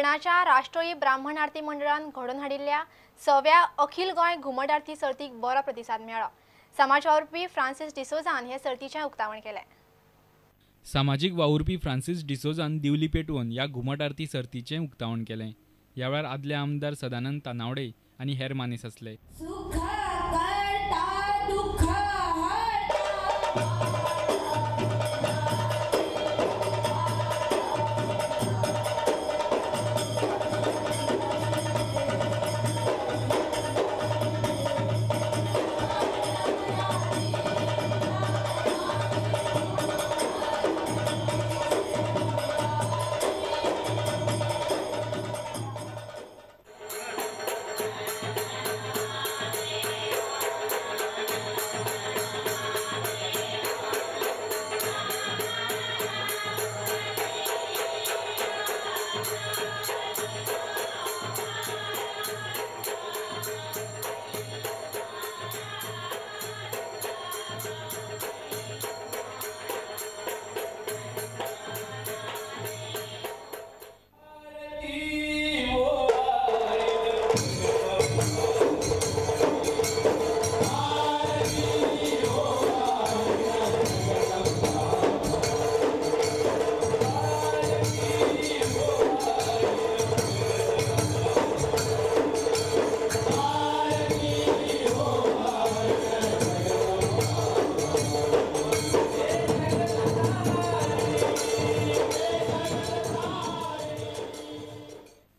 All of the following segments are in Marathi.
फोंडाच्या राष्ट्रीय ब्राह्मण आरती मंडळान घडोवन हाडिल्ल्या 6व्या अखिल गोंय घुमट आरती सर्तीक बरो प्रतिसाद मेळ्ळो। समाज वावुरपी फ्रांसिस डिसोजान हे सर्तीचें उक्तावण केलें। सामाजिक वावुरपी फ्रांसिस डिसोजान दिवली पेटवून ह्या घुमट आरती सर्तीचें उक्तावण केलें। ह्या वेळार आदले आमदार सदानंद तानावडे आनी हेर मानेस आसले।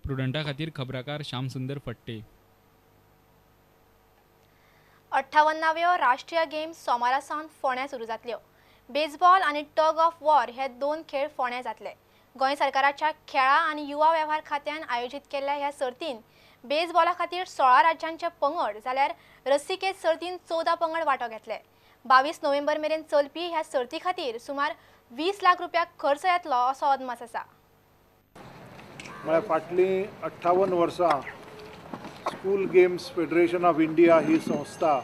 प्रुडंटा खातीर खबराकार श्याम सुंदर फट्टे। 58व्यो राष्ट्रीय गेम्स सोमारा सावन फोंड्यां सुरू जातल्यो। बेसबॉल आनी टग ऑफ वॉर हे दोन खेळ फोंड्यां जातले। गोंय सरकाराच्या खेळा आनी युवा वेव्हार खात्यान आयोजीत केल्ल्या ह्या सर्तीन बेसबॉला खातीर 16 राज्यांचे पंगड जाल्यार रस्सिकेत सर्तीन 14 पंगड वांटो घेतले। 22 नोव्हेंबर मेरेन चलपी ह्या सर्ती खातीर सुमार 20 लाख रुपया खर्च येतलो असो अदमास आसा। फाटली 58 वर्सां school games federation of India ही संस्था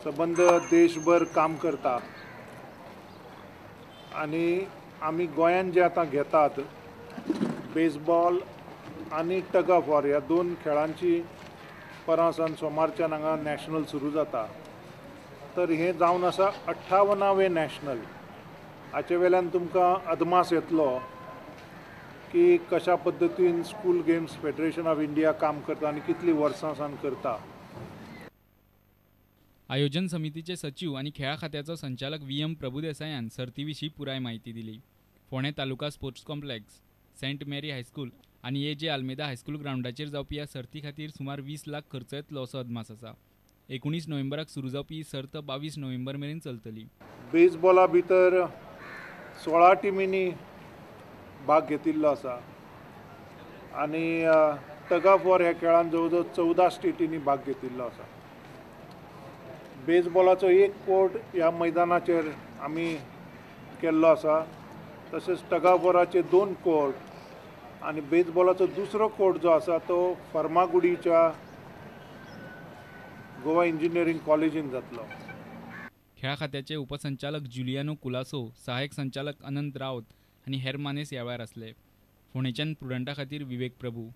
सबंद देशभर काम करता आनी आमी गोंयान जे आतां घेतात बेसबॉल आनी टग ऑफ वॉर ह्या दोन खेळांची परसान सोमारच्यान हांगा नॅशनल सुरू जाता। तर हें जावन आसा 58वें नॅशनल। हाचे वेल्यान तुमकां अदमास येतलो की कशा पद्धतीन school games federation of India काम करता आनी कितली वर्सां सावन करता। आयोजन समितीचे सचिव आनी खेळा खात्याचो संचालक VM प्रभुदेसायान सर्ती विशीं पुराय म्हायती दिली। फोंडे तालुका स्पोर्ट्स कॉम्प्लेक्स, सेंट मेरी हायस्कूल आनी AJ आल्मेदा हायस्कूल ग्राउंडाचेर जावपी ह्या सर्ती खातीर सुमार 20 लाख खर्च येतलो असो अदमास आसा। 19 नोव्हेंबराक सुरू जावपी ही सर्त 22 नोव्हेंबर मेरेन चलतली। बेसबॉला भितर 16 टिमींनी भाग घेतिल्लो आसा आनी टग ऑफ वॉर ह्या खेळान जवळ जवळ 14 स्टेटींनी भाग घेतिल्लो आसा। बेसबॉलाचो एक कोर्ट ह्या मैदानाचेर आमी केल्लो आसा, तशेंच टग ऑफ वॉराचे 2 कोर्ट आनी बेसबॉलाचो दुसरो कोर्ट जो आसा तो फर्मागुडीच्या गोवा इंजिनियरींग कॉलेजीन जातलो। खेळा खात्याचे उपसंचालक जुलियानो कुलासो, सहाय्यक संचालक अनंत रावत आनी हेर मानेस ह्या वेळार आसले। फोंडेच्यान प्रुडंटा खातीर विवेक प्रभू।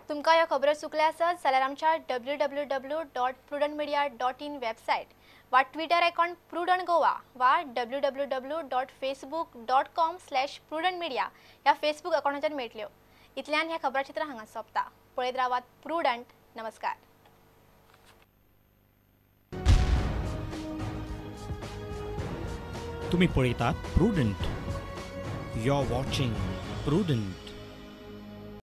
तुमकां ह्यो खबरो चुकल्या आसत जाल्यार आमच्या www.prudentmedia.in वेबसायट वा ट्विटर अकाउंट प्रुडंट गोवा वा www.facebook.com/prudentmedia ह्या फेसबूक अकाउंटाचेर मेळटल्यो। इतल्यान ह्या खबराचित्रां हांगा सोंपता। पळयत रावात प्रुडंट। नमस्कार। तुम्ही पळयतात Prudent. You are watching prudent.